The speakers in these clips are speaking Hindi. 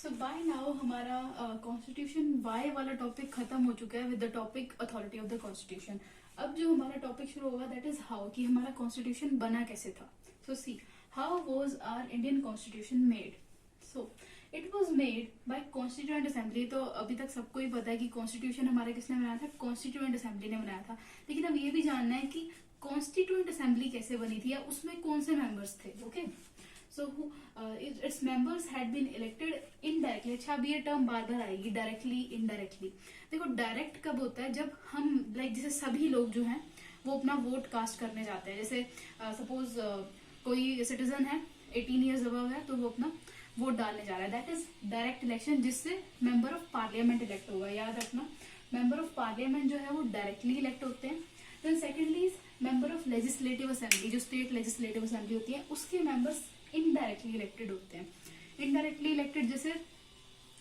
सो बाय नाउ हमारा कॉन्स्टिट्यूशन वाई वाला टॉपिक खत्म हो चुका है with the topic authority of the constitution. अब जो हमारा टॉपिक शुरू होगा दैट इज हाउ, कि हमारा कॉन्स्टिट्यूशन बना कैसे था। So see how was our Indian constitution made. So it was made by constituent assembly. तो अभी तक सबको ही पता है कि कॉन्स्टिट्यूशन हमारे किसने बनाया था, कॉन्स्टिट्यूएंट असेंबली ने बनाया था। लेकिन अब ये भी जानना है कि कॉन्स्टिट्यूएंट असेंबली कैसे बनी थी या उसमें कौन से मेंबर्स थे। Okay, so its members had been elected indirectly. अच्छा, अब ये टर्म बार बार आएगी, डायरेक्टली इनडायरेक्टली। देखो डायरेक्ट कब होता है, जब हम जैसे सभी लोग जो हैं वो अपना वोट कास्ट करने जाते हैं। जैसे सपोज कोई सिटीजन है 18 ईयर्स अबव है तो वो अपना वोट डालने जा रहा है, दैट इज डायरेक्ट इलेक्शन, जिससे मेंबर ऑफ पार्लियामेंट इलेक्ट होगा। याद रखना, मेंबर ऑफ पार्लियामेंट जो है वो डायरेक्टली इलेक्ट होते हैं। Then secondly is member of legislative assembly, जो स्टेट लेजिस्लेटिव असेंबली होती है उसके मेंबर्स इनडायरेक्टली इलेक्टेड होते हैं। इनडायरेक्टली इलेक्टेड जैसे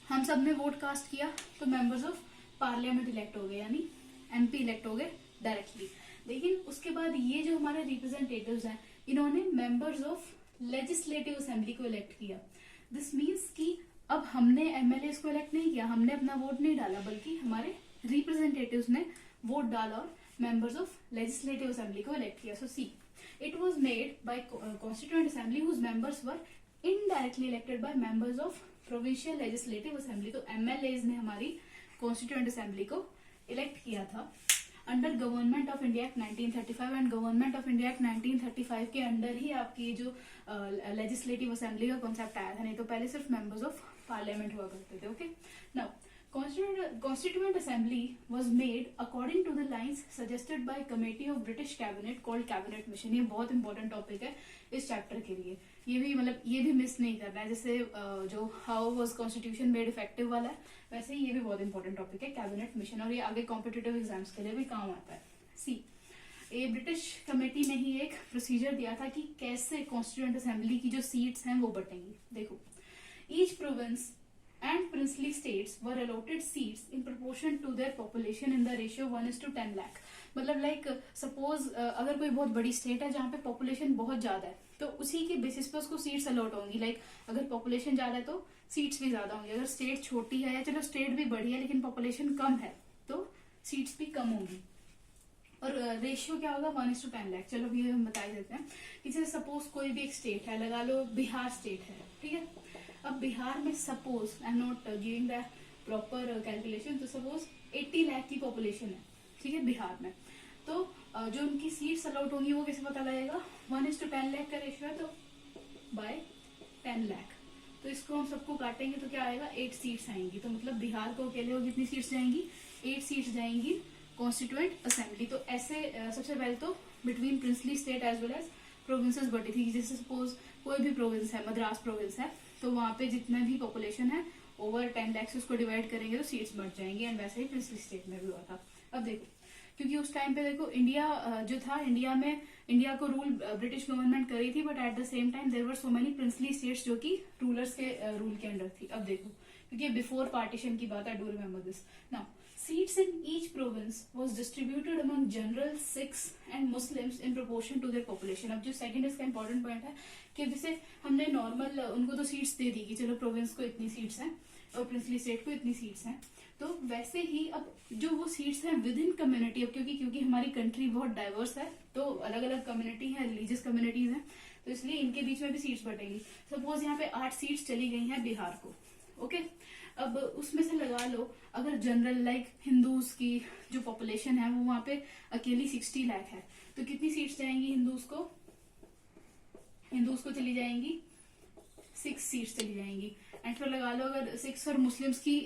हम सब ने वोट कास्ट किया तो मेंबर्स ऑफ पार्लियामेंट इलेक्ट हो गए, यानी एमपी इलेक्ट हो गए डायरेक्टली। लेकिन उसके बाद ये जो हमारे रिप्रेजेंटेटिव्स हैं इन्होंने मेंबर्स ऑफ लेजिस्लेटिव असेंबली को इलेक्ट किया। दिस मीन्स कि अब हमने एमएलए को इलेक्ट नहीं किया, हमने अपना वोट नहीं डाला, बल्कि हमारे रिप्रेजेंटेटिव्स ने वोट डाला और मेंबर्स ऑफ लेजिस्लेटिव असेंबली को इलेक्ट किया। सो सी it was made by constituent assembly whose members were indirectly elected by members of provincial legislative assembly। तो MLAs ने हमारी constituent assembly को elect किया था under government of India act 1935। And government of India act 1935 के अंडर ही आपकी जो लेजिस्लेटिव असेंबली का कॉन्सेप्ट आया था, नहीं तो पहले सिर्फ मेंबर्स ऑफ पार्लियामेंट हुआ करते थे। Okay, now Constituent Assembly was made according to the lines suggested by Committee of British Cabinet called Cabinet Mission। ये बहुत इंपॉर्टेंट टॉपिक है इस चैप्टर के लिए, ये भी मिस नहीं करना है। जैसे जो how was constitution made effective वाला है, वैसे ही ये भी बहुत इंपॉर्टेंट टॉपिक है कैबिनेट मिशन, और ये आगे कॉम्पिटिटिव एग्जाम्स के लिए भी काम आता है। सी ये ब्रिटिश कमेटी ने ही एक प्रोसीजर दिया था कि कैसे कॉन्स्टिट्यूएंट असेंबली की जो सीट्स हैं वो बटेंगी। देखो, each province and princely states were allotted seats in proportion to their population in the ratio 1:10 lakh। मतलब सपोज अगर कोई बहुत बड़ी स्टेट है जहाँ पे पॉपुलेशन बहुत ज्यादा है तो उसी के बेसिस पे उसको सीट्स अलॉट होंगी। अगर पॉपुलेशन ज्यादा है तो सीट्स भी ज्यादा होंगी। अगर स्टेट छोटी है या चलो स्टेट भी बड़ी है लेकिन पॉपुलेशन कम है तो सीट्स भी कम होंगी। और रेशियो क्या होगा, 1:10 लाख। चलो ये हम बता ही देते हैं। जैसे सपोज कोई भी एक स्टेट है, लगा लो बिहार स्टेट है, ठीक है। अब बिहार में suppose I am not giving the proper calculation, तो सपोज 80 लाख की पॉपुलेशन है, ठीक है, बिहार में। तो जो उनकी सीट्स अलॉट होंगी वो कैसे पता लगेगा, 1:10 लाख का रेशियो है तो बाय 10 लाख। तो इसको हम सबको काटेंगे तो क्या आएगा, 8 सीट्स आएंगी। तो मतलब बिहार को अकेले वो कितनी सीट्स जाएंगी, 8 सीट्स जाएंगी कॉन्स्टिट्यूएंट असेंबली। तो ऐसे सबसे पहले तो between princely state as well as provinces बटी थी। जैसे सपोज कोई भी प्रोविंस है, मद्रास प्रोविंस है, तो वहां पे जितना भी पॉपुलेशन है ओवर 10 लाख से उसको डिवाइड करेंगे तो सीट्स बढ़ जाएंगी। एंड वैसे ही प्रिंसली स्टेट में भी हुआ था। अब देखो, क्योंकि उस टाइम पे देखो इंडिया जो था, इंडिया को रूल ब्रिटिश गवर्नमेंट करी थी, but at the same time there were so many princely states जो कि रूलर्स के रूल के अंडर थी। अब देखो, क्योंकि बिफोर पार्टीशन की बात है, do remember this. Now seats in each province was distributed among general Sikhs and Muslims in proportion to their population। अब जो सेकंड इसका इंपॉर्टेंट पॉइंट है कि जैसे हमने नॉर्मल उनको तो सीट्स दे दी कि चलो प्रोविंस को इतनी सीट्स हैं और प्रिंसली स्टेट को इतनी सीट्स हैं, तो वैसे ही अब जो वो सीट्स हैं विद इन कम्युनिटी, अब क्योंकि हमारी कंट्री बहुत डाइवर्स है तो अलग अलग कम्युनिटी है, रिलीजियस कम्युनिटीज हैं, तो इसलिए इनके बीच में भी सीट्स बटेंगी। सपोज यहाँ पे 8 सीट्स चली गई हैं बिहार को, ओके। अब उसमें से लगा लो अगर जनरल हिंदूज की जो पॉपुलेशन है वो वहां पे अकेली 60 लाख है, तो कितनी सीट्स जाएंगी हिंदूज को चली जाएंगी 6 सीट्स चली जाएंगी। एंड फिर लगा लो अगर 6 और मुस्लिम्स की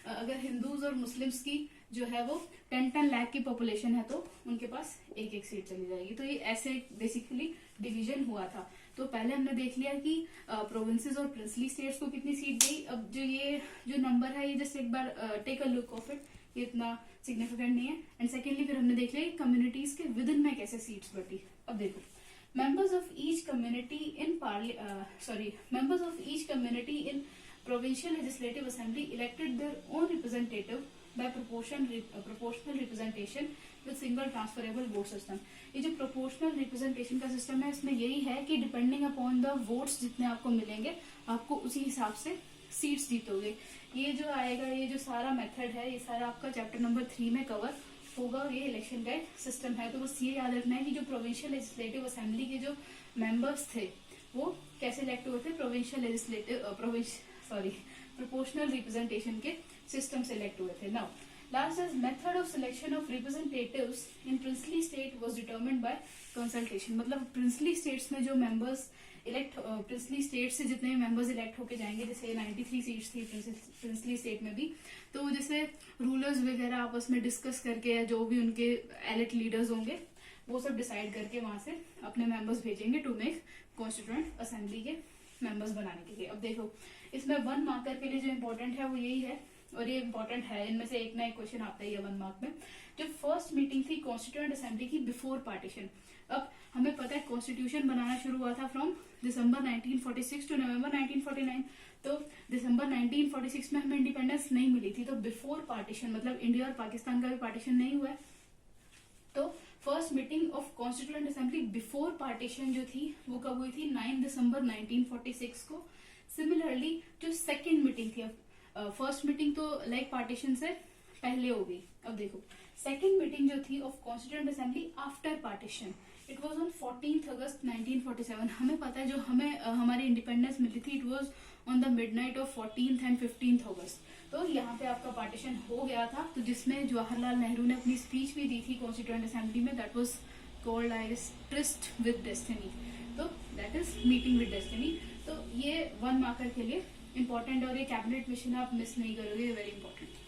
अगर हिंदूज और मुस्लिम्स की जो है वो 10 लाख की पॉपुलेशन है तो उनके पास एक सीट चली जाएगी। तो ये ऐसे बेसिकली डिवीजन हुआ था। तो पहले हमने देख लिया कि प्रोविंसेस और प्रिंसली स्टेट्स को कितनी सीट दी। अब जो नंबर है ये जस्ट एक बार take a look of it, ये इतना सिग्निफिकेंट नहीं है। एंड सेकेंडली फिर हमने देख लिया कि कम्युनिटीज के विद इन में कैसे सीट्स बटी। अब देखो, members of each community in provincial legislative assembly elected their own representative by proportional representation with single transferable vote system. ये जो प्रोपोर्शनल रिप्रेजेंटेशन का सिस्टम है इसमें यही है कि डिपेंडिंग अपॉन द वोट्स जितने आपको मिलेंगे आपको उसी हिसाब से सीट्स जीतोगे। ये जो आएगा, ये जो सारा मेथड है, ये सारा आपका चैप्टर नंबर 3 में कवर होगा और ये इलेक्शन का एक सिस्टम है। तो बस ये याद रखना है कि जो प्रोविंशियल लेजिस्लेटिव असेंबली के जो मेंबर्स थे वो कैसे इलेक्ट हुए थे, प्रोपोर्शनल रिप्रेजेंटेशन के सिस्टम से इलेक्ट हुए थे। Now last is method of selection of representatives in princely state was determined bye consultation. मतलब प्रिंसली स्टेट्स में जो मेंबर्स प्रिंसली स्टेट से जितने मेंबर्स इलेक्ट होके जाएंगे, जैसे 93 सीट्स थी प्रिंसली स्टेट में भी, तो जैसे रूलर्स वगैरह आपस में डिस्कस करके या जो भी उनके एलिट लीडर्स होंगे वो सब डिसाइड करके वहां से अपने मेंबर्स भेजेंगे टू मेक कॉन्स्टिट्यूएंट असेंबली के मेंबर्स बनाने के लिए। अब देखो इसमें 1 मार्कर के लिए जो इम्पोर्टेंट है वो यही है, और ये इम्पोर्टेंट है, इनमें से एक ना एक क्वेश्चन आता ही है 1 मार्क में। जो फर्स्ट मीटिंग थी कॉन्स्टिट्यूएंट असेंबली की बिफोर पार्टीशन। अब हमें पता है कॉन्स्टिट्यूशन बनाना शुरू हुआ था फ्रॉम दिसंबर 1946 टू नवंबर 1949। तो दिसंबर 1946 में हमें इंडिपेंडेंस नहीं मिली थी, तो बिफोर पार्टीशन मतलब इंडिया और पाकिस्तान का भी पार्टीशन नहीं हुआ है। तो first meeting of constituent assembly before partition जो थी वो कब हुई थी, 9 दिसंबर 1946 को। सिमिलरली जो सेकेंड मीटिंग थी, अब फर्स्ट मीटिंग तो लाइक पार्टीशन से पहले हो गई। अब देखो सेकेंड मीटिंग जो थी of constituent assembly after partition, it was on 14 अगस्त 1947। हमें पता है जो हमें हमारी इंडिपेंडेंस मिली थी it was on the midnight of 14th and 15th अगस्त। तो यहाँ पे आपका पार्टीशन हो गया था, तो जिसमें जवाहरलाल नेहरू ने अपनी स्पीच भी दी थी कॉन्स्टिट्यूएंट असेंबली में, that was called as tryst with destiny. तो that is meeting with destiny. तो ये 1 मार्कर के लिए इंपॉर्टेंट, और ये कैबिनेट मिशन आप मिस नहीं करोगे, वेरी इंपॉर्टेंट।